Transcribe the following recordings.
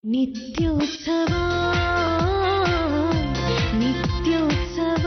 ನಿತ್ಯೋತ್ಸವ ನಿತ್ಯೋತ್ಸವ.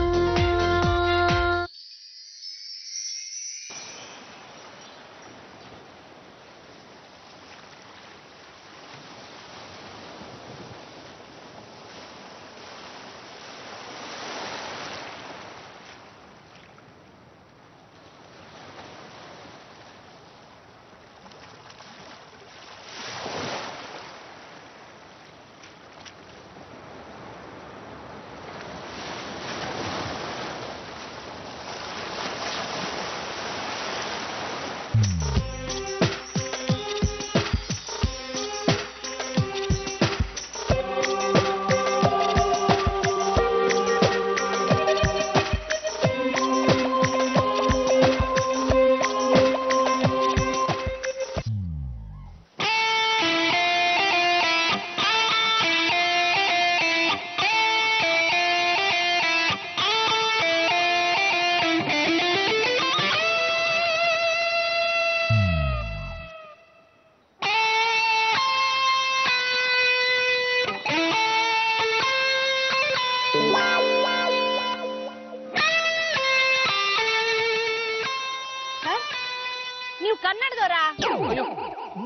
ನೀವು ಕನ್ನಡದವರಾ?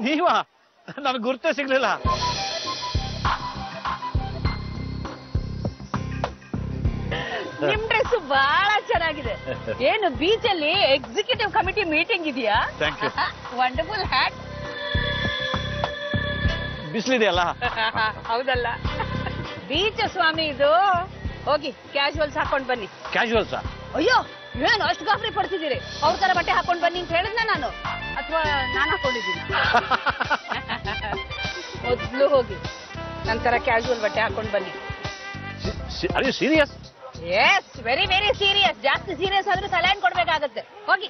ನೀವಾ? ನನಗೆ ಗುರ್ತೇ ಸಿಗ್ಲಿಲ್ಲ. ನಿಮ್ ಡ್ರೆಸ್ ಬಹಳ ಚೆನ್ನಾಗಿದೆ. ಏನು ಬೀಚ್ ಅಲ್ಲಿ ಎಕ್ಸಿಕ್ಯೂಟಿವ್ ಕಮಿಟಿ ಮೀಟಿಂಗ್ ಇದೆಯಾ? Wonderful hat. ಬಿಸಿಲಿದೆಯಲ್ಲ? ಹೌದಲ್ಲ. ಬೀಚ್ ಸ್ವಾಮಿ ಇದು. ಹೋಗಿ ಕ್ಯಾಶುವಲ್ಸ್ ಹಾಕೊಂಡ್ ಬನ್ನಿ. ಕ್ಯಾಶುವಲ್ಸಾ? ಅಯ್ಯೋ ಏನು ಅಷ್ಟು ಗಾಬರಿ ಪಡ್ತಿದ್ದೀರಿ? ಅವ್ರ ತರ ಬಟ್ಟೆ ಹಾಕೊಂಡ್ ಬನ್ನಿ ಅಂತ ಹೇಳಿದ್ನ ನಾನು, ಅಥವಾ ನಾನು ಹಾಕೊಂಡಿದ್ದೀನಿ? ಮೊದ್ಲು ಹೋಗಿ ನಂತರ ಕ್ಯಾಶುವಲ್ ಬಟ್ಟೆ ಹಾಕೊಂಡ್ ಬನ್ನಿ. Serious? Yes, very very serious. ಜಾಸ್ತಿ ಸೀರಿಯಸ್ ಆದ್ರೆ ಸಲೈನ್ ಕೊಡ್ಬೇಕಾಗತ್ತೆ. ಹೋಗಿ.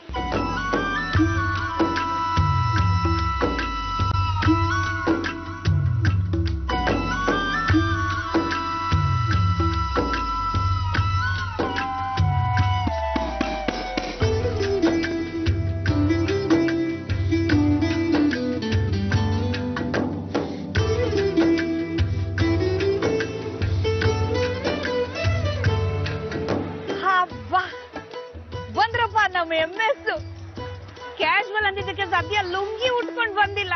ಬಂದ್ರಪ್ಪ ನಮ್ಮ MS. ಕ್ಯಾಶುವಲ್ ಅಂದಿದ್ದಕ್ಕೆ ಸದ್ಯ ಲುಂಗಿ ಉಟ್ಕೊಂಡು ಬಂದಿಲ್ಲ.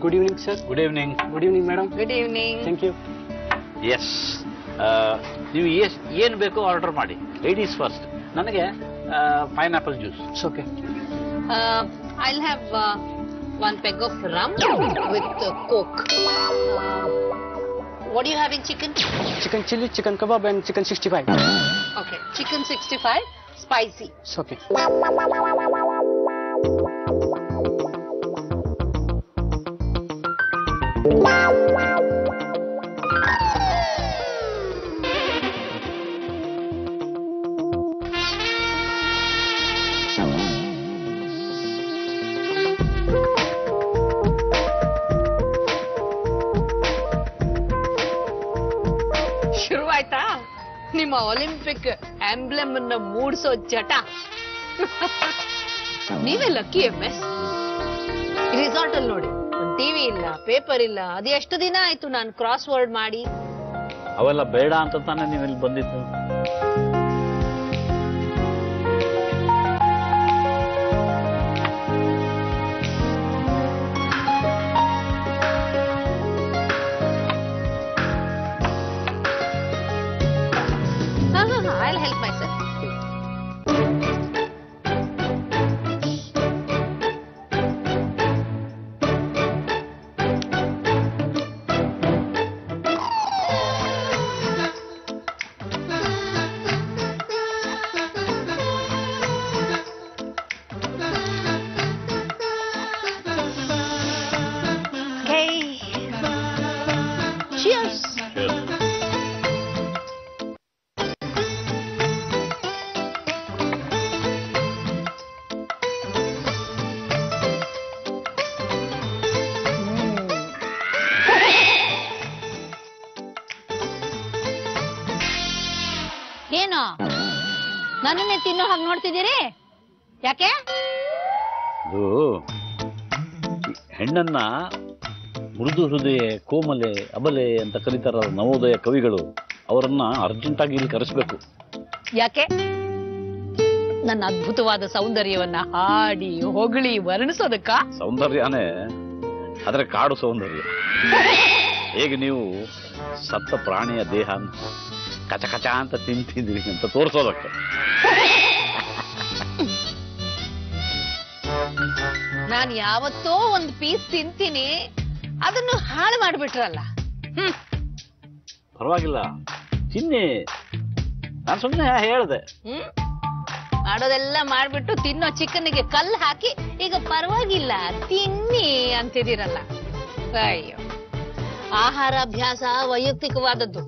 Good evening, sir. Good evening. Good evening, madam. Good evening. Thank you. Yes, ನೀವು ಏನು ಬೇಕೋ ಆರ್ಡರ್ ಮಾಡಿ. Ladies first. ನನಗೆ pineapple juice. It's okay. I'll have one peg of rum with Coke. What you having chicken? Chicken chili, chicken kebab, and chicken 65. Okay, chicken 65 spicy. It's okay. ಶುರುವಾಯ್ತಾ ನಿಮ್ಮ olympic emblem ಅನ್ನ ಮೂಡಿಸೋ ಜಟ? ನೀವೇ lucky MS. Resort ಅಲ್ಲಿ ನೋಡಿ, TV ಇಲ್ಲ, paper ಇಲ್ಲ. ಅದು ಎಷ್ಟು ದಿನ ಆಯ್ತು ನಾನು ಕ್ರಾಸ್ ವರ್ಡ್ ಮಾಡಿ. ಅವೆಲ್ಲ ಬೇಡ ಅಂತ ತಾನೇ ನೀವು ಇಲ್ಲಿ ಬಂದಿದ್ದು. I'll help myself. Okay. Cheers. ಏನು ನನ್ನನ್ನೇ ತಿನ್ನೋ ಹಾಗೆ ನೋಡ್ತಿದ್ದೀರಿ? ಯಾಕೆ? ಅದು ಹೆಣ್ಣನ್ನ ಮೃದು ಹೃದಯ, ಕೋಮಲೆ, ಅಬಲೆ ಅಂತ ಕರೀತಾರ ನವೋದಯ ಕವಿಗಳು. ಅವರನ್ನ ಅರ್ಜೆಂಟ್ ಆಗಿ ಇಲ್ಲಿ ಕರೆಸ್ಬೇಕು. ಯಾಕೆ? ನನ್ನ ಅದ್ಭುತವಾದ ಸೌಂದರ್ಯವನ್ನ ಹಾಡಿ ಹೊಗಳಿ ವರ್ಣಿಸೋದಕ್ಕ? ಸೌಂದರ್ಯನೇ, ಆದ್ರೆ ಕಾಡು ಸೌಂದರ್ಯ. ಹೇಗೆ ನೀವು ಸತ್ತ ಪ್ರಾಣಿಯ ದೇಹ ಕಚ ಕಚ ಅಂತ ತಿಂತಿದ್ರಿ ಅಂತ ತೋರಿಸೋದಕ್ಕೆ. ನಾನು ಯಾವತ್ತೋ ಒಂದು ಪೀಸ್ ತಿಂತೀನಿ, ಅದನ್ನು ಹಾಳು ಮಾಡ್ಬಿಟ್ರಲ್ಲ. ಪರವಾಗಿಲ್ಲ, ತಿನ್ನಿ. ನಾನು ಸುಮ್ಮನೆ ಹೇಳ್ದೆ. ಮಾಡೋದೆಲ್ಲ ಮಾಡ್ಬಿಟ್ಟು ತಿನ್ನೋ ಚಿಕನ್ಗೆ ಕಲ್ಲು ಹಾಕಿ ಈಗ ಪರವಾಗಿಲ್ಲ ತಿನ್ನಿ ಅಂತಿದ್ದೀರಲ್ಲ. ಅಯ್ಯೋ, ಆಹಾರಾಭ್ಯಾಸ ವೈಯಕ್ತಿಕವಾದದ್ದು,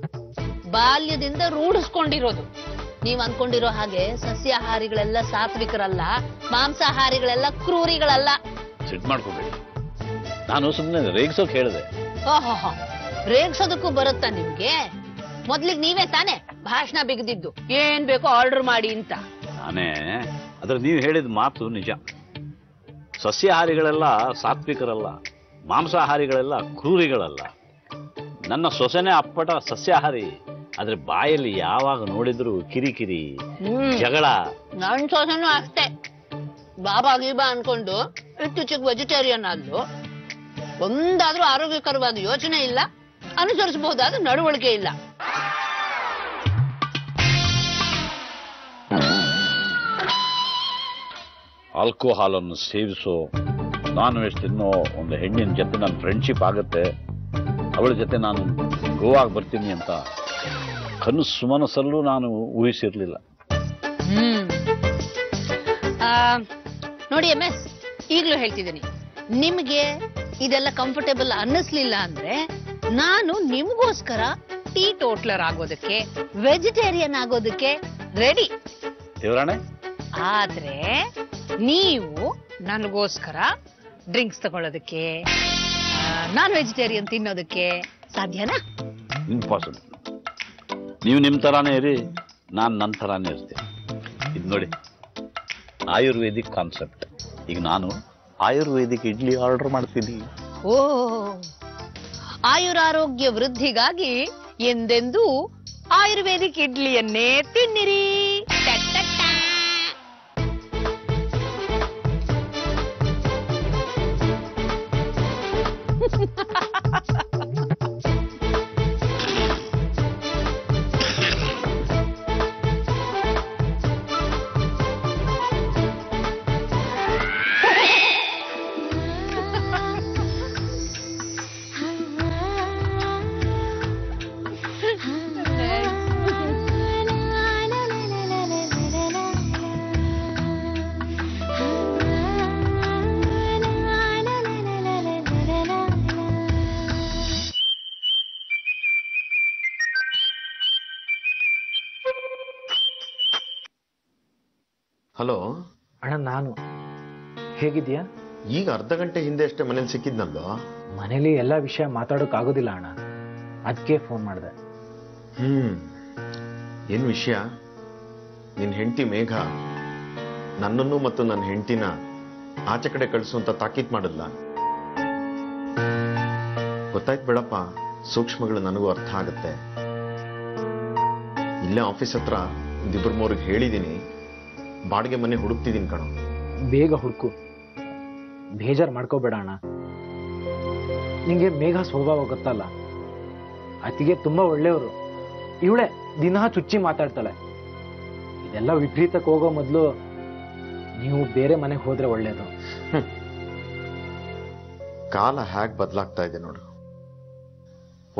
ಬಾಲ್ಯದಿಂದ ರೂಢಿಸ್ಕೊಂಡಿರೋದು. ನೀವ್ ಅನ್ಕೊಂಡಿರೋ ಹಾಗೆ ಸಸ್ಯಾಹಾರಿಗಳೆಲ್ಲ ಸಾತ್ವಿಕರಲ್ಲ, ಮಾಂಸಾಹಾರಿಗಳೆಲ್ಲ ಕ್ರೂರಿಗಳಲ್ಲ. ಸಿಟ್ ಮಾಡ್ಕೋಬೇಡಿ, ನಾನು ಸುಮ್ಮನೆ ರೇಗ್ಸೋಕ್ ಹೇಳಿದೆ. ಓಹೋ, ರೇಗ್ಸೋದಕ್ಕೂ ಬರುತ್ತಾ ನಿಮ್ಗೆ? ಮೊದ್ಲಿಗೆ ನೀವೇ ತಾನೇ ಭಾಷಣ ಬಿಗದಿದ್ದು ಏನ್ ಬೇಕೋ ಆರ್ಡರ್ ಮಾಡಿ ಅಂತ. ನಾನೇ, ಆದ್ರೆ ನೀವು ಹೇಳಿದ ಮಾತು ನಿಜ. ಸಸ್ಯಾಹಾರಿಗಳೆಲ್ಲ ಸಾತ್ವಿಕರಲ್ಲ, ಮಾಂಸಾಹಾರಿಗಳೆಲ್ಲ ಕ್ರೂರಿಗಳಲ್ಲ. ನನ್ನ ಸೊಸೆನೇ ಅಪ್ಪಟ ಸಸ್ಯಾಹಾರಿ, ಆದ್ರೆ ಬಾಯಲ್ಲಿ ಯಾವಾಗ ನೋಡಿದ್ರು ಕಿರಿಕಿರಿ, ಜಗಳ. ನನ್ ಸೊಸೆನೂ ಅಷ್ಟೇ, ಬಾಬಾ ಗೀಬಾ ಅನ್ಕೊಂಡು ಇತ್ತೀಚೆಗೆ ವೆಜಿಟೇರಿಯನ್ ಆದ್ಲು. ಒಂದಾದ್ರೂ ಆರೋಗ್ಯಕರವಾದ ಯೋಚನೆ ಇಲ್ಲ, ಅನುಸರಿಸಬಹುದಾದ ನಡವಳಿಕೆ ಇಲ್ಲ. ಆಲ್ಕೋಹಾಲ್ ಅನ್ನು ಸೇವಿಸೋ, ನಾನ್ ವೆಜ್ ತಿನ್ನೋ ಒಂದು ಹೆಣ್ಣಿನ ಜೊತೆ ನನ್ನ ಫ್ರೆಂಡ್ಶಿಪ್ ಆಗುತ್ತೆ, ಅವಳ ಜೊತೆ ನಾನು ಗೋವಾಗೆ ಬರ್ತೀನಿ ಅಂತ ಕನಸು ಮನಸ್ಸಲ್ಲೂ ನಾನು ಊಹಿಸಿರ್ಲಿಲ್ಲ. ನೋಡಿ MS, ಈಗಲೂ ಹೇಳ್ತಿದ್ದೀನಿ, ನಿಮ್ಗೆ ಇದೆಲ್ಲ ಕಂಫರ್ಟೇಬಲ್ ಅನ್ನಿಸ್ಲಿಲ್ಲ ಅಂದ್ರೆ ನಾನು ನಿಮ್ಗೋಸ್ಕರ ಟೀ ಟೋಟ್ಲರ್ ಆಗೋದಕ್ಕೆ, ವೆಜಿಟೇರಿಯನ್ ಆಗೋದಕ್ಕೆ ರೆಡಿ. ದೇವರಾಣೆ. ಆದ್ರೆ ನೀವು ನನಗೋಸ್ಕರ ಡ್ರಿಂಕ್ಸ್ ತಗೊಳ್ಳೋದಕ್ಕೆ, ನಾನ್ ವೆಜಿಟೇರಿಯನ್ ತಿನ್ನೋದಕ್ಕೆ ಸಾಧ್ಯನಾ? ಇಂಪಾಸಿಬಲ್. ನೀವು ನಿಮ್ ತರಾನೇ ಇರಿ, ನಾನು ನನ್ನ ತರಾನೇ ಇರ್ತೀನಿ. ಇದು ನೋಡಿ, ಆಯುರ್ವೇದಿಕ್ ಕಾನ್ಸೆಪ್ಟ್. ಈಗ ನಾನು ಆಯುರ್ವೇದಿಕ್ ಇಡ್ಲಿ ಆರ್ಡರ್ ಮಾಡ್ತೀನಿ. ಓ, ಆಯುರಾರೋಗ್ಯ ವೃದ್ಧಿಗಾಗಿ ಎಂದೆಂದೂ ಆಯುರ್ವೇದಿಕ್ ಇಡ್ಲಿಯನ್ನೇ ತಿನ್ನಿರಿ. ಹಲೋ ಅಣ್ಣ, ನಾನು ಹೇಗಿದ್ಯಾ? ಈಗ ಅರ್ಧ ಗಂಟೆ ಹಿಂದೆ ಅಷ್ಟೇ ಮನೇಲಿ ಸಿಕ್ಕಿದ್ನಲ್ವ? ಮನೇಲಿ ಎಲ್ಲ ವಿಷಯ ಮಾತಾಡೋಕ್ ಆಗೋದಿಲ್ಲ ಅಣ್ಣ, ಅದಕ್ಕೆ ಫೋನ್ ಮಾಡಿದೆ. ಏನ್ ವಿಷಯ? ನಿನ್ ಹೆಂಡತಿ ಮೇಘ ನನ್ನನ್ನು ಮತ್ತು ನನ್ನ ಹೆಂಡತಿನ ಆಚೆ ಕಡೆ ಕಳಿಸು ಅಂತ ತಾಕೀತ್ ಮಾಡಲ್ಲ. ಗೊತ್ತಾಯ್ತು ಬಿಡಪ್ಪ, ಸೂಕ್ಷ್ಮಗಳು ನನಗೂ ಅರ್ಥ ಆಗುತ್ತೆ. ಇಲ್ಲೇ ಆಫೀಸ್ ಹತ್ರ ಒಂದಿಬ್ಬರು ಮೂರಿಗೆ ಹೇಳಿದ್ದೀನಿ, ಬಾಡಿಗೆ ಮನೆ ಹುಡುಕ್ತಿದ್ದೀನಿ ಕಣೋ. ಬೇಗ ಹುಡುಕು, ಬೇಜಾರು ಮಾಡ್ಕೋಬೇಡ ಅಣ್ಣ. ನಿಂಗೆ ಮೇಘ ಸ್ವಭಾವ ಗೊತ್ತಲ್ಲ, ಅತಿಗೆ ತುಂಬಾ ಒಳ್ಳೆಯವರು. ಇವಳೆ ದಿನ ಚುಚ್ಚಿ ಮಾತಾಡ್ತಾಳೆ. ಇದೆಲ್ಲ ವಿಪರೀತಕ್ಕೆ ಹೋಗೋ ಮೊದಲು ನೀವು ಬೇರೆ ಮನೆಗೆ ಹೋದ್ರೆ ಒಳ್ಳೇದು. ಕಾಲ ಹ್ಯಾಕ್ ಬದಲಾಗ್ತಾ ಇದೆ ನೋಡು.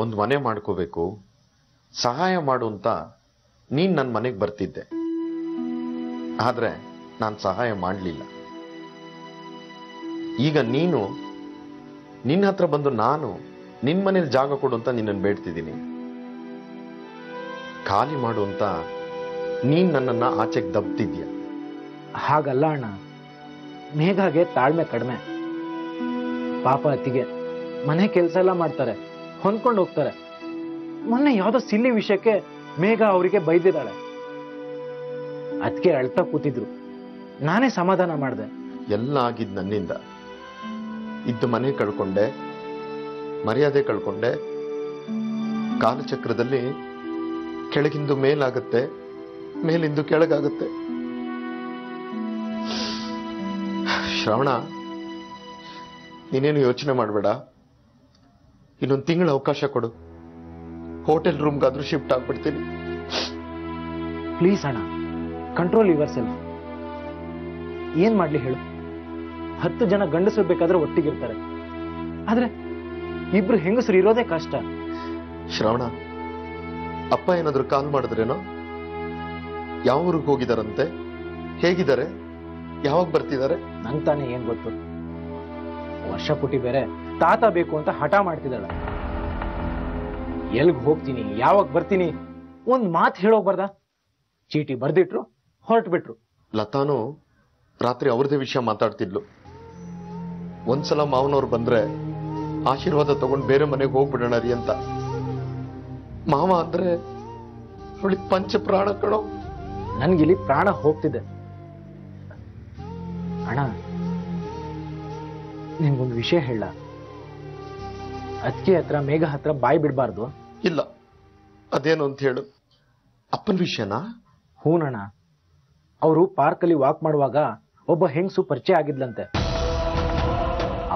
ಒಂದು ಮನೆ ಮಾಡ್ಕೋಬೇಕು, ಸಹಾಯ ಮಾಡು ಅಂತ ನೀನ್ ನನ್ನ ಮನೆಗೆ ಬರ್ತಿದ್ದೆ, ಆದ್ರೆ ನಾನು ಸಹಾಯ ಮಾಡಲಿಲ್ಲ. ಈಗ ನೀನು ನಿನ್ನ ಹತ್ರ ಬಂದು ನಾನು ನಿನ್ ಮನೇಲಿ ಜಾಗ ಕೊಡು ಅಂತ ನಿನ್ನನ್ನು ಬೇಡ್ತಿದ್ದೀನಿ. ಖಾಲಿ ಮಾಡು ಅಂತ ನೀನ್ ನನ್ನನ್ನ ಆಚೆಗೆ ದಬ್ತಿದ್ಯ. ಹಾಗಲ್ಲ ಅಣ್ಣ, ಮೇಘಾಗೆ ತಾಳ್ಮೆ ಕಡಿಮೆ. ಪಾಪ ಅತ್ತಿಗೆ ಮನೆ ಕೆಲಸ ಎಲ್ಲ ಮಾಡ್ತಾರೆ, ಹೊಂದ್ಕೊಂಡು ಹೋಗ್ತಾರೆ. ಮೊನ್ನೆ ಯಾವ್ದೋ ಸಿಲ್ಲಿ ವಿಷಯಕ್ಕೆ ಮೇಘ ಅವರಿಗೆ ಬೈದಿದ್ದಾಳೆ. ಅದಕ್ಕೆ ಅಳ್ತಾ ಕೂತಿದ್ರು, ನಾನೇ ಸಮಾಧಾನ ಮಾಡಿದೆ. ಎಲ್ಲ ಆಗಿದ್ ನನ್ನಿಂದ. ಇದ್ದ ಮನೆ ಕಳ್ಕೊಂಡೆ, ಮರ್ಯಾದೆ ಕಳ್ಕೊಂಡೆ. ಕಾಲಚಕ್ರದಲ್ಲಿ ಕೆಳಗಿಂದು ಮೇಲಾಗತ್ತೆ, ಮೇಲಿಂದು ಕೆಳಗಾಗತ್ತೆ. ಶ್ರವಣ, ನೀನೇನು ಯೋಚನೆ ಮಾಡಬೇಡ. ಇನ್ನೊಂದು ತಿಂಗಳ ಅವಕಾಶ ಕೊಡು, ಹೋಟೆಲ್ ರೂಮ್ಗಾದ್ರೂ ಶಿಫ್ಟ್ ಆಗ್ಬಿಡ್ತೀನಿ. ಪ್ಲೀಸ್ ಅಣ್ಣ, ಕಂಟ್ರೋಲ್ ಯುವರ್ ಸೆಲ್ಫ್. ಏನ್ ಮಾಡ್ಲಿ ಹೇಳು? 10 ಜನ ಗಂಡಸರು ಬೇಕಾದ್ರೆ ಒಟ್ಟಿಗಿರ್ತಾರೆ, ಆದ್ರೆ ಇಬ್ರು ಹೆಂಗಸರು ಇರೋದೇ ಕಷ್ಟ. ಶ್ರವಣ, ಅಪ್ಪ ಏನಾದ್ರು ಕಾಲ್ ಮಾಡಿದ್ರೇನೋ? ಯಾವ ಊರಿಗೆ ಹೋಗಿದಾರಂತೆ? ಹೇಗಿದ್ದಾರೆ? ಯಾವಾಗ ಬರ್ತಿದ್ದಾರೆ? ನಂಗ್ ತಾನೇ ಏನ್ ಗೊತ್ತು. ವರ್ಷ ಪುಟಿ ಬೇರೆ ತಾತ ಬೇಕು ಅಂತ ಹಠ ಮಾಡ್ತಿದ್ದಾಳೆ. ಎಲ್ಗ್ ಹೋಗ್ತೀನಿ, ಯಾವಾಗ ಬರ್ತೀನಿ, ಒಂದ್ ಮಾತು ಹೇಳೋಗ್ಬಾರ್ದ? ಚೀಟಿ ಬರ್ದಿಟ್ರು, ಹೊರಟು ಬಿಟ್ರು. ಲತಾನು ರಾತ್ರಿ ಅವ್ರದೇ ವಿಷಯ ಮಾತಾಡ್ತಿದ್ಲು. ಒಂದ್ಸಲ ಮಾವನವ್ರು ಬಂದ್ರೆ ಆಶೀರ್ವಾದ ತಗೊಂಡು ಬೇರೆ ಮನೆಗೆ ಹೋಗ್ಬಿಡೋಣ ರೀ ಅಂತ. ಮಾವ ಅಂದ್ರೆ ಅವಳಿಗೆ ಪಂಚ ಪ್ರಾಣ ಕಣೋ. ನನ್ಗಿಲ್ಲಿ ಪ್ರಾಣ ಹೋಗ್ತಿದೆ ಅಣ್ಣ. ನಿನ್ಗೊಂದು ವಿಷಯ ಹೇಳ. ಅದಕ್ಕೆ ಹತ್ರ ಮೇಘ ಹತ್ರ ಬಾಯಿ ಬಿಡಬಾರ್ದು. ಇಲ್ಲ, ಅದೇನು ಅಂತ ಹೇಳು. ಅಪ್ಪನ ವಿಷಯನಾ? ಹೂನಣ್ಣ, ಅವರು ಪಾರ್ಕಲ್ಲಿ ವಾಕ್ ಮಾಡುವಾಗ ಒಬ್ಬ ಹೆಂಗಸು ಪರಿಚಯ ಆಗಿದ್ಲಂತೆ.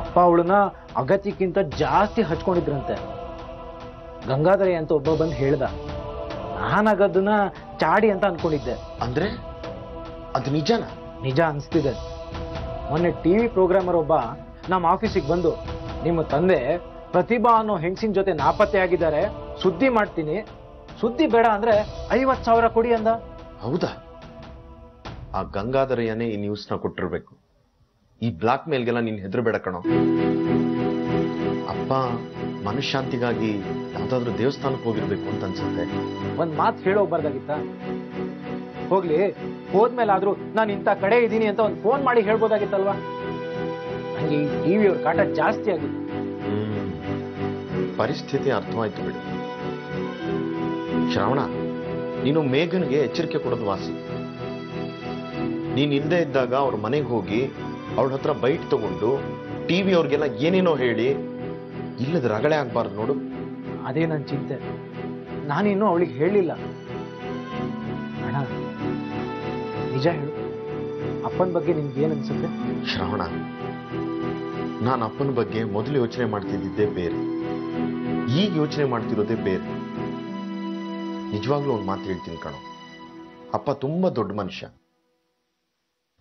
ಅಪ್ಪ ಅವಳನ್ನ ಅಗತ್ಯಕ್ಕಿಂತ ಜಾಸ್ತಿ ಹಚ್ಕೊಂಡಿದ್ರಂತೆ. ಗಂಗಾಧರೆ ಅಂತ ಒಬ್ಬ ಬಂದು ಹೇಳ್ದ. ನಾನಾಗದನ್ನ ಚಾಡಿ ಅಂತ ಅನ್ಕೊಂಡಿದ್ದೆ. ಅಂದ್ರೆ ಅದು ನಿಜನಾ? ನಿಜ ಅನ್ಸ್ತಿದೆ. ಮೊನ್ನೆ ಟಿವಿ ಪ್ರೋಗ್ರಾಮರ್ ಒಬ್ಬ ನಮ್ಮ ಆಫೀಸಿಗೆ ಬಂದು, ನಿಮ್ಮ ತಂದೆ ಪ್ರತಿಭಾ ಅನ್ನೋ ಹೆಂಗಸಿನ ಜೊತೆ ನಾಪತ್ತೆ ಆಗಿದ್ದಾರೆ, ಸುದ್ದಿ ಮಾಡ್ತೀನಿ, ಸುದ್ದಿ ಬೇಡ ಅಂದ್ರೆ 50,000 ಕೊಡಿ ಅಂದ. ಹೌದಾ? ಆ ಗಂಗಾಧರಯ್ಯನೇ ಈ ನ್ಯೂಸ್ನ ಕೊಟ್ಟಿರ್ಬೇಕು. ಈ ಬ್ಲಾಕ್ ಮೇಲ್ಗೆಲ್ಲ ನೀನ್ ಹೆದರ್ಬೇಡ ಕಣೋ. ಅಪ್ಪ ಮನಃಶಾಂತಿಗಾಗಿ ಯಾವ್ದಾದ್ರು ದೇವಸ್ಥಾನಕ್ಕೆ ಹೋಗಿರ್ಬೇಕು ಅಂತ ಅನ್ಸುತ್ತೆ. ಒಂದ್ ಮಾತು ಹೇಳೋಗ್ಬಾರ್ದಾಗಿತ್ತ? ಹೋಗ್ಲಿ, ಹೋದ್ಮೇಲಾದ್ರೂ ನಾನು ಇಂಥ ಕಡೆ ಇದ್ದೀನಿ ಅಂತ ಒಂದು ಫೋನ್ ಮಾಡಿ ಹೇಳ್ಬೋದಾಗಿತ್ತಲ್ವಾ? ನಂಗೆ ಈ ಟಿವಿ ಅವ್ರ ಕಾಟ ಜಾಸ್ತಿ ಆಗಿತ್ತು. ಪರಿಸ್ಥಿತಿ ಅರ್ಥವಾಯ್ತು ಬಿಡಿ. ಶ್ರಾವಣ, ನೀನು ಮೇಘನ್ಗೆ ಎಚ್ಚರಿಕೆ ಕೊಡೋದು ವಾಸಿ. ನೀನ್ ಇಲ್ಲದೆ ಇದ್ದಾಗ ಅವ್ರ ಮನೆಗೆ ಹೋಗಿ ಅವಳ ಹತ್ರ ಬೈಟ್ ತಗೊಂಡು ಟಿವಿ ಅವ್ರಿಗೆಲ್ಲ ಏನೇನೋ ಹೇಳಿ ಇಲ್ಲದ ರಗಳೆ ಆಗ್ಬಾರ್ದು ನೋಡು. ಅದೇ ನನ್ನ ಚಿಂತೆ. ನಾನಿನ್ನೂ ಅವಳಿಗೆ ಹೇಳಿಲ್ಲ. ಅಣ್ಣ, ನಿಜ ಹೇಳು, ಅಪ್ಪನ ಬಗ್ಗೆ ನಿಮ್ಗೆ ಏನ್ ಅನ್ಸುತ್ತೆ? ಶ್ರಾವಣ, ನಾನು ಅಪ್ಪನ ಬಗ್ಗೆ ಮೊದಲು ಯೋಚನೆ ಮಾಡ್ತಿದ್ದಿದ್ದೇ ಬೇರೆ, ಈಗ ಯೋಚನೆ ಮಾಡ್ತಿರೋದೇ ಬೇರೆ. ನಿಜವಾಗ್ಲೂ ಒಂದು ಮಾತು ಹೇಳ್ತೀನಿ ಕಣೋ, ಅಪ್ಪ ತುಂಬಾ ದೊಡ್ಡ ಮನುಷ್ಯ.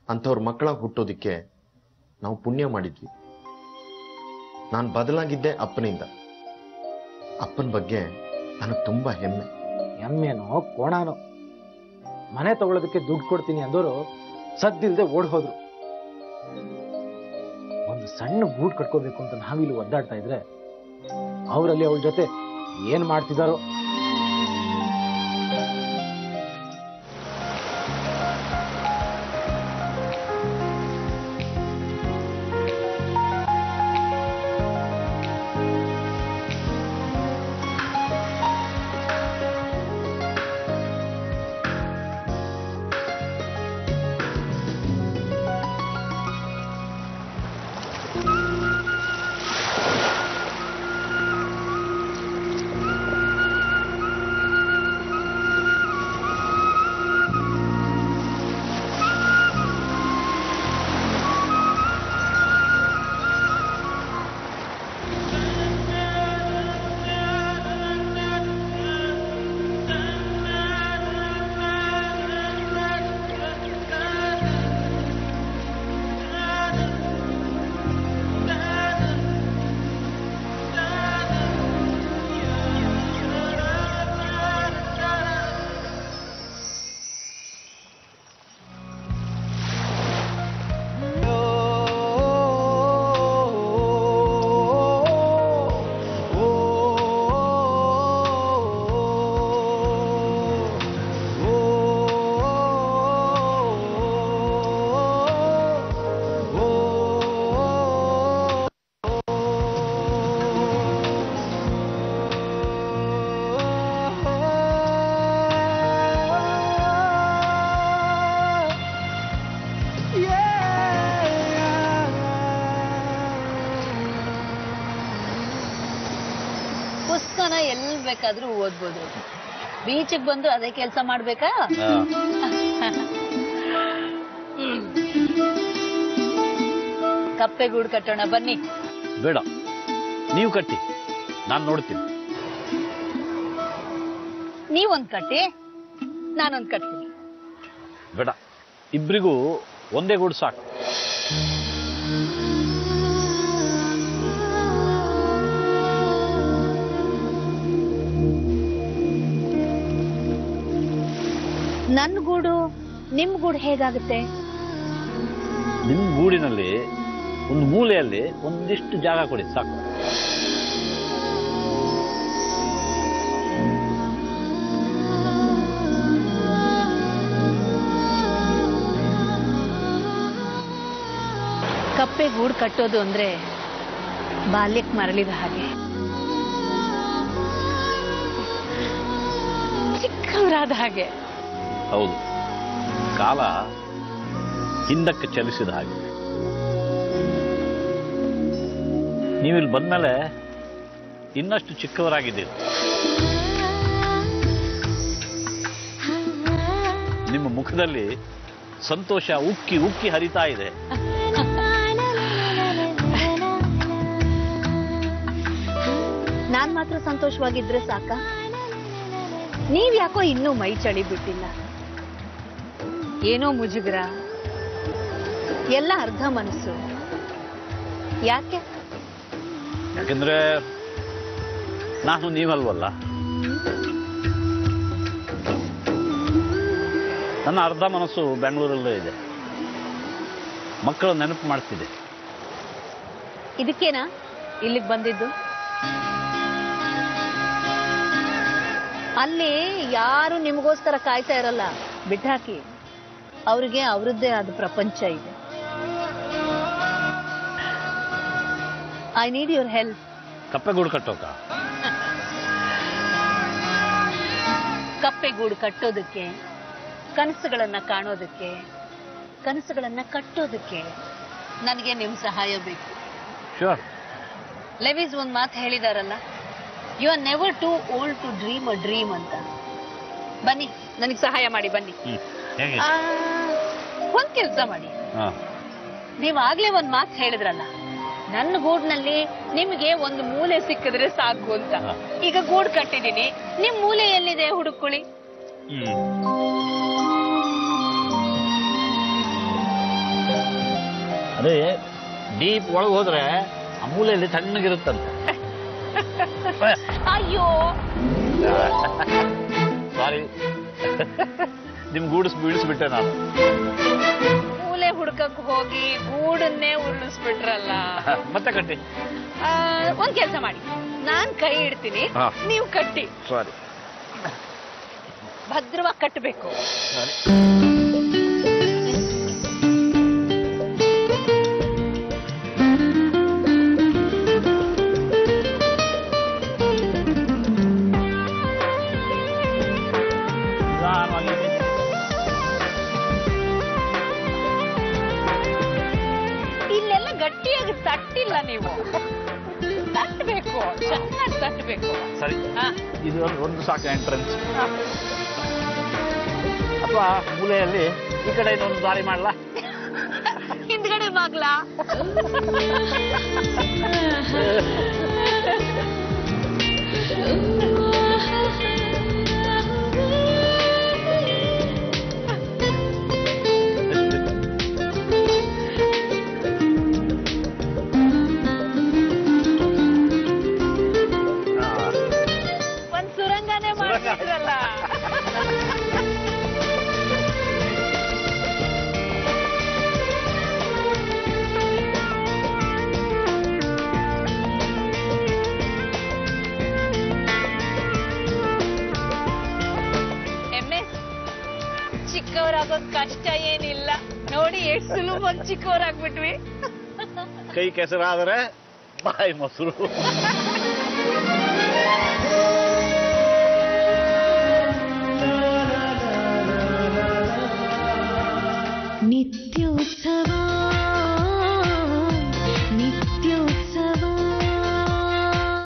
ಅಂಥವ್ರ ಮಕ್ಕಳಾಗಿ ಹುಟ್ಟೋದಿಕ್ಕೆ ನಾವು ಪುಣ್ಯ ಮಾಡಿದ್ವಿ. ನಾನು ಬದಲಾಗಿದ್ದೆ ಅಪ್ಪನಿಂದ. ಅಪ್ಪನ ಬಗ್ಗೆ ನನಗೆ ತುಂಬಾ ಹೆಮ್ಮೆ. ಹೆಮ್ಮೆನೋ ಕೋಣಾನೋ, ಮನೆ ತಗೊಳ್ಳೋದಕ್ಕೆ ದುಡ್ಡು ಕೊಡ್ತೀನಿ ಅಂದವರು ಸದ್ದಿಲ್ದೆ ಓಡ್ ಹೋದ್ರು. ಒಂದು ಸಣ್ಣ ಗೂಡ್ ಕಟ್ಕೋಬೇಕು ಅಂತ ನಾವಿಲ್ಲಿ ಒದ್ದಾಡ್ತಾ ಇದ್ರೆ ಅವರಲ್ಲಿ ಅವಳ ಜೊತೆ ಏನ್ ಮಾಡ್ತಿದಾರೋ. ಎಲ್ಲಿ ಬೇಕಾದ್ರೂ ಓದ್ಬೋದು. ಬೀಚಿಗೆ ಬಂದು ಅದೇ ಕೆಲಸ ಮಾಡ್ಬೇಕಾ? ಕಪ್ಪೆಗೂಡು ಕಟ್ಟೋಣ ಬನ್ನಿ. ಬೇಡ, ನೀವು ಕಟ್ಟಿ, ನಾನು ನೋಡ್ತೀನಿ. ನೀವೊಂದ್ ಕಟ್ಟಿ, ನಾನೊಂದ್ ಕಟ್ತೀನಿ. ಬೇಡ, ಇಬ್ಬರಿಗೂ ಒಂದೇ ಗೂಡು ಸಾಕು. ನನ್ ಗೂಡು ನಿಮ್ ಗೂಡು ಹೇಗಾಗುತ್ತೆ? ನಿಮ್ಮ ಗೂಡಿನಲ್ಲಿ ಒಂದು ಮೂಲೆಯಲ್ಲಿ ಒಂದಿಷ್ಟು ಜಾಗ ಕೊಡಿ ಸಾಕು. ಕಪ್ಪೆ ಗೂಡು ಕಟ್ಟೋದು ಅಂದ್ರೆ ಬಾಲ್ಯಕ್ಕೆ ಮರಳಿದ ಹಾಗೆ, ಚಿಕ್ಕವರಾದ ಹಾಗೆ. ಹೌದು, ಕಾಲ ಹಿಂದಕ್ಕೆ ಚಲಿಸಿದ ಹಾಗೆ. ನೀವಿಲ್ಲಿ ಬಂದ್ಮೇಲೆ ಇನ್ನಷ್ಟು ಚಿಕ್ಕವರಾಗಿದ್ದೀರಿ. ನಿಮ್ಮ ಮುಖದಲ್ಲಿ ಸಂತೋಷ ಉಕ್ಕಿ ಉಕ್ಕಿ ಹರಿತಾ ಇದೆ. ನಾನ್ ಮಾತ್ರ ಸಂತೋಷವಾಗಿದ್ರೆ ಸಾಕ? ನೀವ್ ಯಾಕೋ ಇನ್ನೂ ಮೈ ಚಳಿ ಬಿಟ್ಟಿಲ್ಲ? ಏನೋ ಮುಜುಗರ, ಎಲ್ಲ ಅರ್ಧ ಮನಸ್ಸು. ಯಾಕೆ? ಯಾಕೆಂದ್ರೆ ನಾನು ನೀವಲ್ವಲ್ಲ. ನನ್ನ ಅರ್ಧ ಮನಸ್ಸು ಬೆಂಗಳೂರಲ್ಲೇ ಇದೆ. ಮಕ್ಕಳು ನೆನಪು ಮಾಡ್ತಿದೆ. ಇದಕ್ಕೇನಾ ಇಲ್ಲಿಗೆ ಬಂದಿದ್ದು? ಅಲ್ಲಿ ಯಾರು ನಿಮಗೋಸ್ಕರ ಕಾಯ್ತಾ ಇರಲ್ಲ, ಬಿಟ್ಟಾಕಿ. ಅವ್ರಿಗೆ ಅವ್ರದ್ದೇ ಆದ ಪ್ರಪಂಚ ಇದೆ. I need your help. ಕಪ್ಪೆಗೂಡು ಕಟ್ಟೋಕ? ಕಪ್ಪೆಗೂಡು ಕಟ್ಟೋದಕ್ಕೆ, ಕನಸುಗಳನ್ನ ಕಾಣೋದಕ್ಕೆ, ಕನಸುಗಳನ್ನ ಕಟ್ಟೋದಕ್ಕೆ ನನಗೆ ನಿಮ್ ಸಹಾಯ ಬೇಕು. ಶೂರ್. ಲೆವಿಸ್ ಒಂದ್ ಮಾತು ಹೇಳಿದಾರಲ್ಲ, you are never too old to dream a dream ಅಂತ. ಬನ್ನಿ, ನನಗೆ ಸಹಾಯ ಮಾಡಿ ಬನ್ನಿ. ಒಂದ್ ಕೆಲ್ಸ ಮಾಡಿ. ನೀವ್ ಆಗ್ಲೇ ಒಂದ್ ಮಾತು ಹೇಳಿದ್ರಲ್ಲ, ನನ್ನ ಗೂಡ್ನಲ್ಲಿ ನಿಮ್ಗೆ ಒಂದು ಮೂಲೆ ಸಿಕ್ಕಿದ್ರೆ ಸಾಕು ಅಂತ. ಈಗ ಗೂಡು ಕಟ್ಟಿದೀನಿ, ನಿಮ್ ಮೂಲೆ ಎಲ್ಲಿದೆ ಹುಡುಕೊಳ್ಳಿ. ಅದೇ ಡೀಪ್ ಒಳಗೆ ಹೋದ್ರೆ ಆ ಮೂಲೆಯಲ್ಲಿ ತಣ್ಣಗಿರುತ್ತಂತೆ. ಅಯ್ಯೋ ಸಾರಿ, ನಿಮ್ ಗೂಡಿಸ್ ಬೀಳಿಸ್ಬಿಟ್ಟೆ ನಾನು. ಮೂಲೆ ಹುಡ್ಕಕ್ ಹೋಗಿ ಗೂಡನ್ನೇ ಉರುಳಿಸ್ಬಿಟ್ರಲ್ಲ. ಮತ್ತೆ ಕಟ್ಟಿ. ಒಂದ್ ಕೆಲ್ಸ ಮಾಡಿ, ನಾನ್ ಕೈ ಇಡ್ತೀನಿ, ನೀವು ಕಟ್ಟಿ. ಸಾರಿ, ಭದ್ರವಾಗಿ ಕಟ್ಟಬೇಕು. ಇಲ್ಲೆಲ್ಲ ಗಟ್ಟಿಯಾಗಿ ತಟ್ಟಿಲ್ಲ ನೀವು, ತಟ್ಟಬೇಕು, ಚೆನ್ನಾಗಿ ತಟ್ಟಬೇಕು. ಸರಿ, ಇದು ಒಂದು ಸಾಕು ಎಂಟ್ರೆನ್ಸ್. ಅಥವಾ ಮೂಲೆಯಲ್ಲಿ ಈ ಕಡೆ ಇನ್ನೊಂದು ದಾರಿ ಮಾಡ್ಲಾ? ಹಿಂದ್ಗಡೆ ಬಾಗ್ಲಾ? ಒಂದ್ ಸುರಂಗನೇ ಮಾಡಿದ್ರಲ್ಲ. ಚಿಕ್ಕವರಾಗೋದ್ ಕಷ್ಟ ಏನಿಲ್ಲ ನೋಡಿ, ಎಷ್ಟು ಸುಲಭವಾಗಿ ಚಿಕ್ಕವರಾಗ್ಬಿಟ್ವಿ. ಕೈ ಕೆಸರಾದ್ರೆ ಬಾಯಿ ಮೊಸರು.